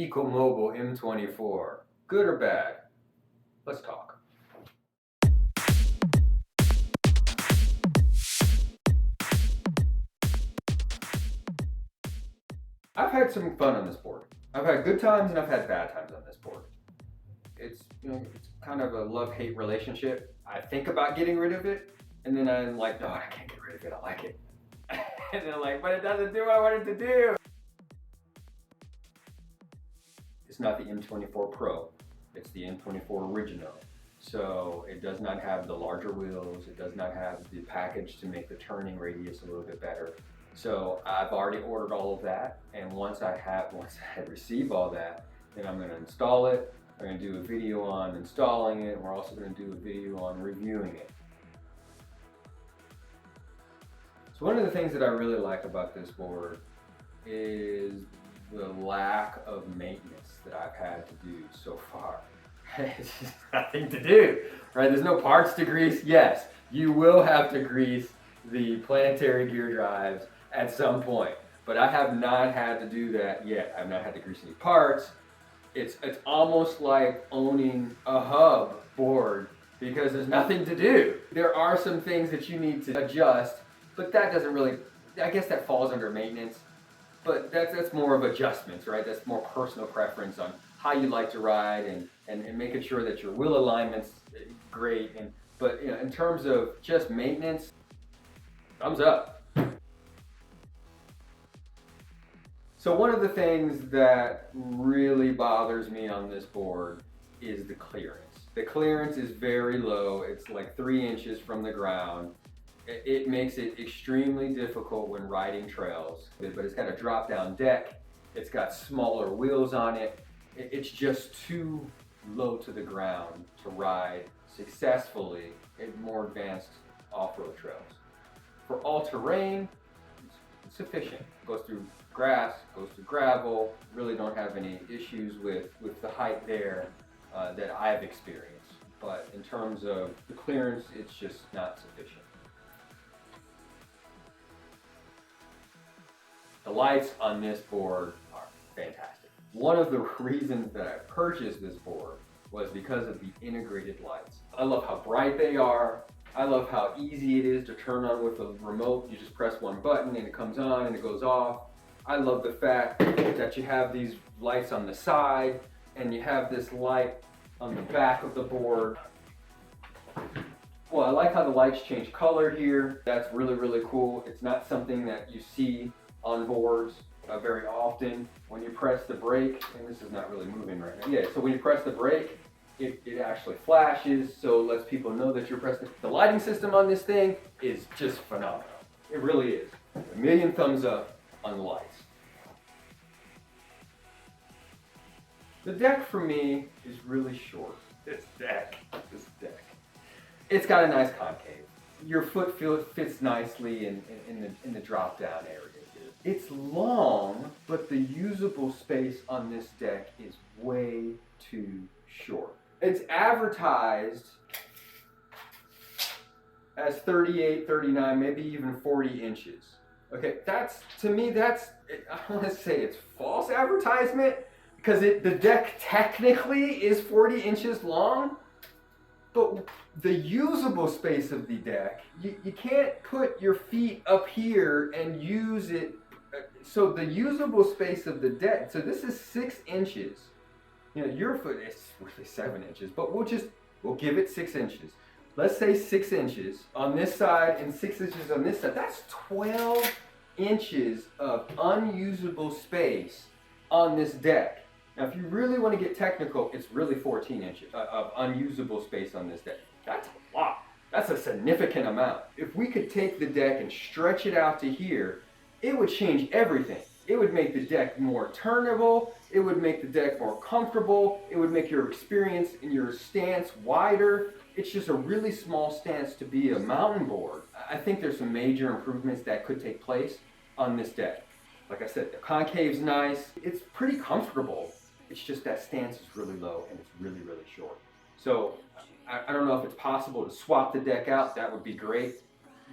Ecomobl M24. Good or bad? Let's talk. I've had some fun on this board. I've had good times and I've had bad times on this board. It's kind of a love-hate relationship. I think about getting rid of it, and then I'm like, no, I can't get rid of it. I like it. And then I'm like, but it doesn't do what I want it to do. It's not the M24 Pro. It's the M24 Original. So it does not have the larger wheels. It does not have the package to make the turning radius a little bit better. So I've already ordered all of that, and once I receive all that, then I'm going to install it. I'm going to do a video on installing it, and we're also going to do a video on reviewing it. So one of the things that I really like about this board is the lack of maintenance that I've had to do so far. It's just nothing to do, right? There's no parts to grease. Yes, you will have to grease the planetary gear drives at some point, but I have not had to do that yet. I've not had to grease any parts. It's almost like owning a hub board because there's nothing to do. There are some things that you need to adjust, but that doesn't really, I guess that falls under maintenance, but that's more of adjustments, right? That's more personal preference on how you like to ride and making sure that your wheel alignment's great. But in terms of just maintenance, thumbs up. So one of the things that really bothers me on this board is the clearance. The clearance is very low. It's like 3 inches from the ground. It makes it extremely difficult when riding trails, but it's got a drop down deck. It's got smaller wheels on it. It's just too low to the ground to ride successfully in more advanced off-road trails. For all-terrain, it's sufficient. It goes through grass, goes through gravel. Really don't have any issues with the height there that I've experienced. But in terms of the clearance, it's just not sufficient. The lights on this board are fantastic. One of the reasons that I purchased this board was because of the integrated lights. I love how bright they are. I love how easy it is to turn on with a remote. You just press one button and it comes on and it goes off. I love the fact that you have these lights on the side and you have this light on the back of the board. Well, I like how the lights change color here. That's really, really cool. It's not something that you see on boards very often. When you press the brake, and this is not really moving right now. Yeah, so when you press the brake, it actually flashes, so it lets people know that you're pressing. The lighting system on this thing is just phenomenal. It really is. 1,000,000 thumbs up on the lights. The deck for me is really short. This deck. It's got a nice concave. Your foot fits nicely in the drop down area here. It's long, but the usable space on this deck is way too short. It's advertised as 38, 39, maybe even 40 inches. Okay, to me, I want to say it's false advertisement because the deck technically is 40 inches long, but the usable space of the deck, you can't put your feet up here and use it. So the usable space of the deck, so this is 6 inches. Your foot is really 7 inches, but we'll give it 6 inches. Let's say 6 inches on this side and 6 inches on this side. That's 12 inches of unusable space on this deck. Now, if you really want to get technical, it's really 14 inches of unusable space on this deck. That's a lot. That's a significant amount. If we could take the deck and stretch it out to here, it would change everything. It would make the deck more turnable. It would make the deck more comfortable. It would make your experience and your stance wider. It's just a really small stance to be a mountain board. I think there's some major improvements that could take place on this deck. Like I said, the concave's nice. It's pretty comfortable. It's just that stance is really low and it's really, really short. So I don't know if it's possible to swap the deck out. That would be great.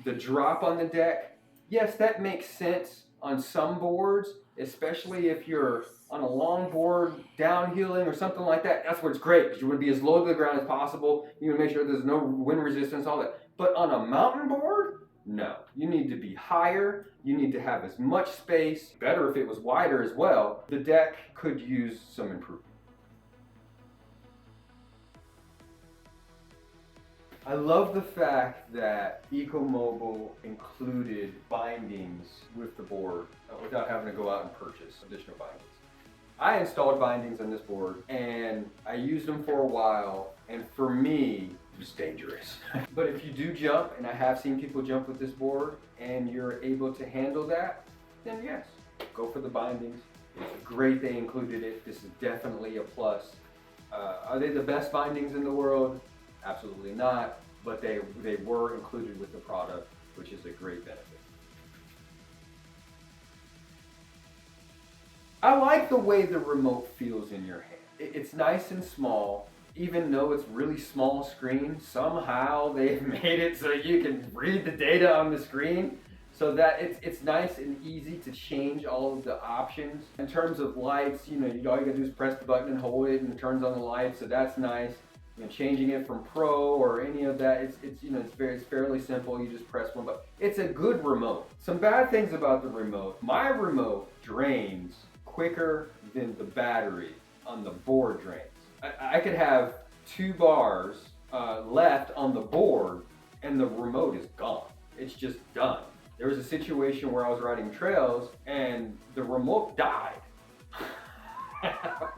The drop on the deck, yes, that makes sense on some boards, especially if you're on a long board, downhilling or something like that. That's where it's great, because you want to be as low to the ground as possible. You want to make sure there's no wind resistance, all that. But on a mountain board, no. You need to be higher. You need to have as much space. Better if it was wider as well. The deck could use some improvement. I love the fact that Ecomobl included bindings with the board without having to go out and purchase additional bindings. I installed bindings on this board and I used them for a while, and for me, it was dangerous. But if you do jump, and I have seen people jump with this board, and you're able to handle that, then yes, go for the bindings. It's great they included it. This is definitely a plus. Are they the best bindings in the world? Absolutely not, but they were included with the product, which is a great benefit. I like the way the remote feels in your hand. It's nice and small. Even though it's really small screen, somehow they've made it so you can read the data on the screen, so that it's nice and easy to change all of the options. In terms of lights, all you gotta do is press the button and hold it and it turns on the lights, so that's nice. Changing it from Pro or any of that, it's fairly simple. You just press one button. It's a good remote. Some bad things about the remote. My remote drains quicker than the battery on the board drains. I could have 2 bars left on the board and the remote is gone. It's just done. There was a situation where I was riding trails and the remote died.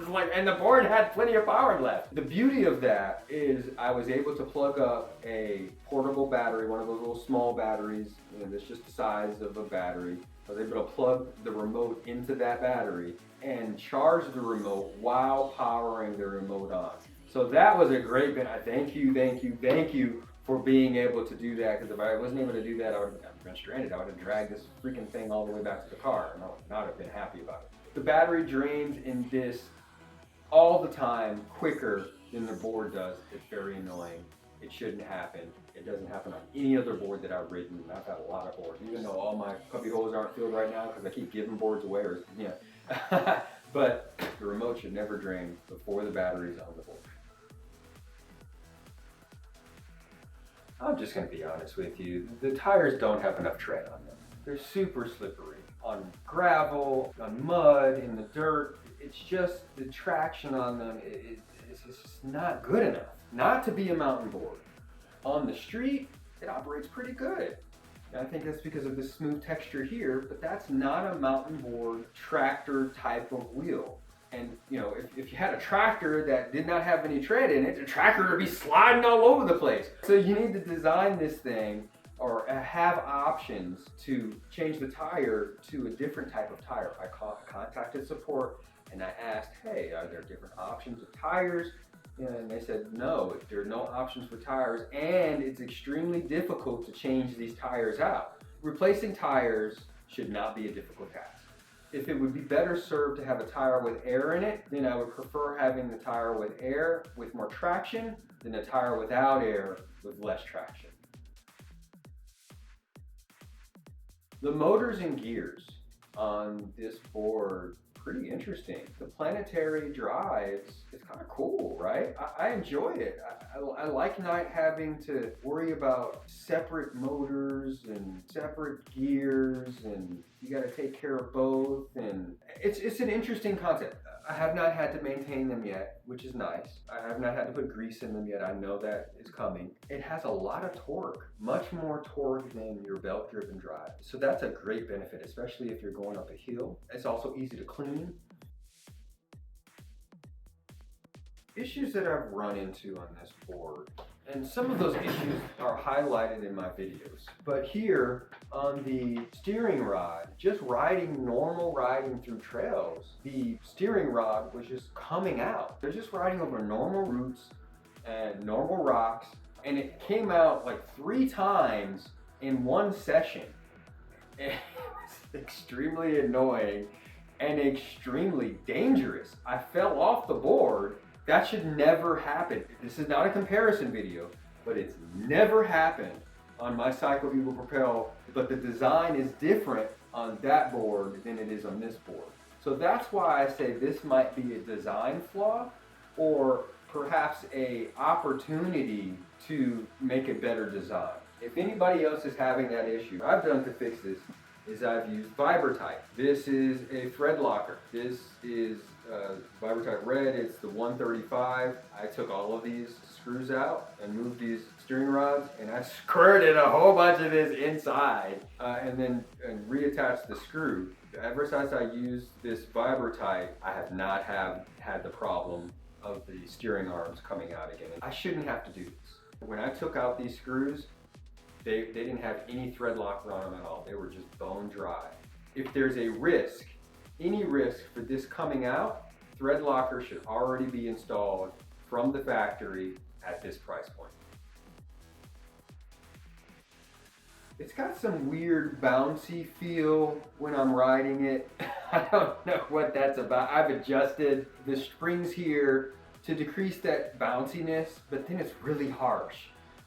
It's like, and the board had plenty of power left. The beauty of that is I was able to plug up a portable battery, one of those little small batteries, that's just the size of a battery. I was able to plug the remote into that battery and charge the remote while powering the remote on. So that was a great benefit. Thank you for being able to do that, because if I wasn't able to do that, I would have been stranded. I would have dragged this freaking thing all the way back to the car, and I would not have been happy about it. The battery drains in this all the time quicker than the board does. It's very annoying. It shouldn't happen. It doesn't happen on any other board that I've ridden. I've had a lot of boards, even though all my cubby holes aren't filled right now because I keep giving boards away. But the remote should never drain before the battery's on the board. I'm just going to be honest with you. The tires don't have enough tread on them. They're super slippery. On gravel, on mud, in the dirt, it's just the traction on them it's just not good enough. Not to be a mountain board. On the street, it operates pretty good. And I think that's because of the smooth texture here, but that's not a mountain board tractor type of wheel. And if you had a tractor that did not have any tread in it, the tractor would be sliding all over the place. So you need to design this thing or have options to change the tire to a different type of tire. I contacted support and I asked, hey, are there different options of tires? And they said, no, there are no options for tires, and it's extremely difficult to change these tires out. Replacing tires should not be a difficult task. If it would be better served to have a tire with air in it, then I would prefer having the tire with air with more traction than a tire without air with less traction. The motors and gears on this board, pretty interesting. The planetary drives, it's kind of cool, right? I enjoy it. I like not having to worry about separate motors and separate gears, and you got to take care of both, and it's an interesting concept. I have not had to maintain them yet, which is nice. I have not had to put grease in them yet. I know that is coming. It has a lot of torque, much more torque than your belt-driven drive. So that's a great benefit, especially if you're going up a hill. It's also easy to clean. Issues that I've run into on this board, and some of those issues are highlighted in my videos. But here on the steering rod, just normal riding through trails, the steering rod was just coming out. They're just riding over normal roots and normal rocks, and it came out like 3 times in one session. And it was extremely annoying and extremely dangerous. I fell off the board. That should never happen. This is not a comparison video, but it's never happened on my Cycle Eagle Propel, but the design is different on that board than it is on this board. So that's why I say this might be a design flaw, or perhaps a opportunity to make a better design. If anybody else is having that issue, what I've done to fix this is I've used Vibertype. This is a thread locker. This is Vibertype Red. It's the 135. I took all of these screws out and moved these steering rods, and I squirted a whole bunch of this inside and then reattached the screw. Ever since I used this Vibertype, I have not had the problem of the steering arms coming out again. I shouldn't have to do this. When I took out these screws, they didn't have any thread locker on them at all. They were just bone dry. If there's a risk, any risk for this coming out, thread locker should already be installed from the factory at this price point. It's got some weird bouncy feel when I'm riding it. I don't know what that's about. I've adjusted the springs here to decrease that bounciness, but then it's really harsh.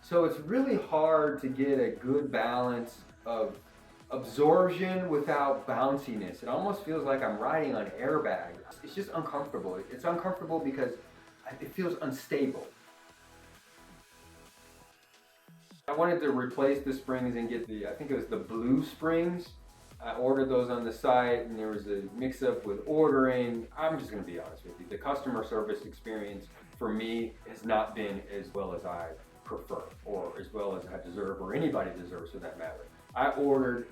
So it's really hard to get a good balance of absorption without bounciness. It almost feels like I'm riding on airbag. It's just uncomfortable. It's uncomfortable because it feels unstable. I wanted to replace the springs and get I think it was the blue springs. I ordered those on the site, and there was a mix-up with ordering. I'm just gonna be honest with you. The customer service experience for me has not been as well as I prefer, or as well as I deserve, or anybody deserves for that matter. I ordered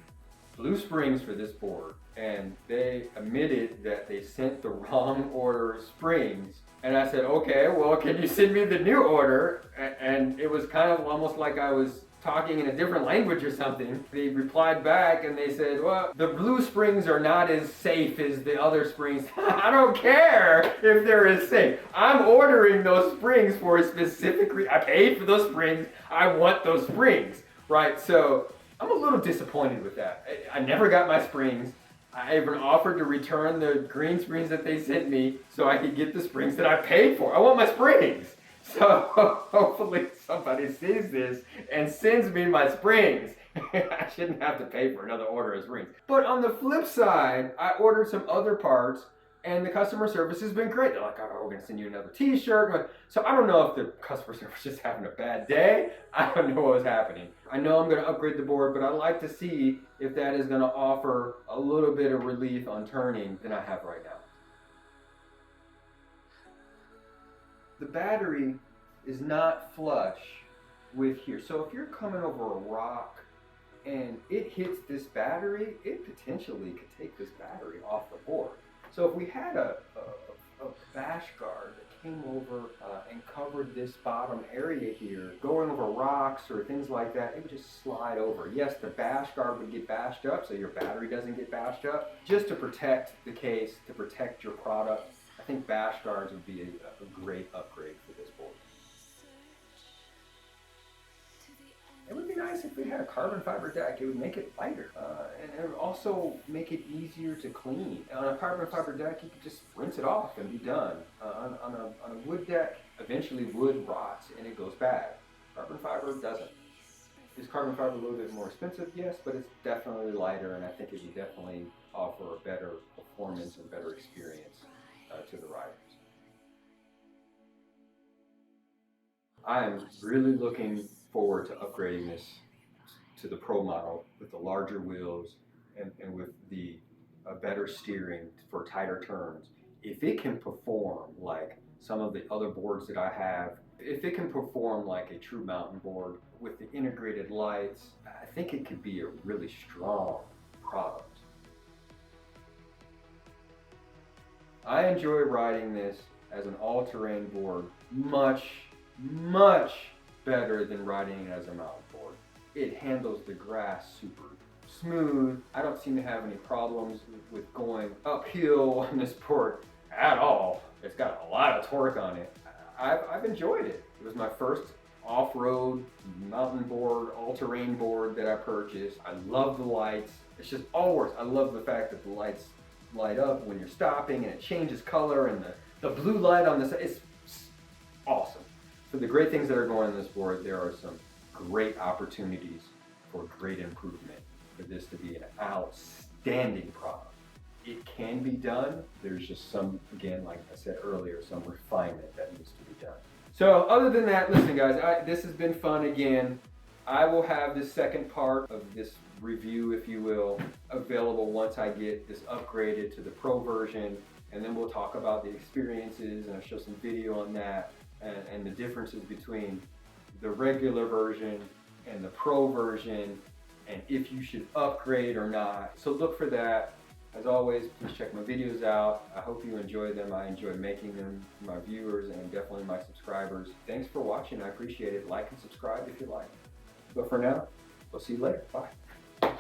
blue springs for this board, and they admitted that they sent the wrong order of springs. And I said, okay, well, can you send me the new order? And it was kind of almost like I was talking in a different language or something. They replied back and they said, well, the blue springs are not as safe as the other springs. I don't care if they're as safe. I'm ordering those springs for a specific reason. I paid for those springs. I want those springs, right? So I'm a little disappointed with that. I never got my springs. I even offered to return the green springs that they sent me so I could get the springs that I paid for. I want my springs. So hopefully somebody sees this and sends me my springs. I shouldn't have to pay for another order of springs. But on the flip side, I ordered some other parts, and the customer service has been great. They're like, oh, we're gonna send you another t-shirt. So I don't know if the customer service is just having a bad day. I don't know what was happening. I know I'm gonna upgrade the board, but I'd like to see if that is gonna offer a little bit of relief on turning than I have right now. The battery is not flush with here. So if you're coming over a rock and it hits this battery, it potentially could take this battery off the board. So if we had a bash guard that came over and covered this bottom area here, going over rocks or things like that, it would just slide over. Yes, the bash guard would get bashed up so your battery doesn't get bashed up. Just to protect the case, to protect your product, I think bash guards would be a great upgrade for this board. It would be nice if we had a carbon fiber deck. It would make it lighter, and it would also make it easier to clean. On a carbon fiber deck, you could just rinse it off and be done. On a wood deck, eventually wood rots and it goes bad. Carbon fiber doesn't. Is carbon fiber a little bit more expensive? Yes, but it's definitely lighter, and I think it would definitely offer a better performance and better experience to the riders. I am really looking forward to upgrading this to the Pro model with the larger wheels and with the better steering for tighter turns. If it can perform like some of the other boards that I have, if it can perform like a true mountain board with the integrated lights, I think it could be a really strong product. I enjoy riding this as an all-terrain board much better than riding it as a mountain board. It handles the grass super smooth. I don't seem to have any problems with going uphill on this board at all. It's got a lot of torque on it. I've enjoyed it. It was my first off-road mountain board, all-terrain board that I purchased. I love the lights. It's just all works. I love the fact that the lights light up when you're stopping and it changes color, and the blue light on the side, it's awesome. For the great things that are going on this board, there are some great opportunities for great improvement for this to be an outstanding outstanding product. It can be done. There's just some, again, like I said earlier, some refinement that needs to be done. So other than that, listen guys, this has been fun again. I will have the second part of this review, if you will, available once I get this upgraded to the Pro version, and then we'll talk about the experiences and I'll show some video on that and the differences between the regular version and the Pro version, and if you should upgrade or not. So look for that. As always, please check my videos out. I hope you enjoy them. I enjoy making them for my viewers and definitely my subscribers. Thanks for watching. I appreciate it. Like and subscribe if you like. But for now, we'll see you later. Bye.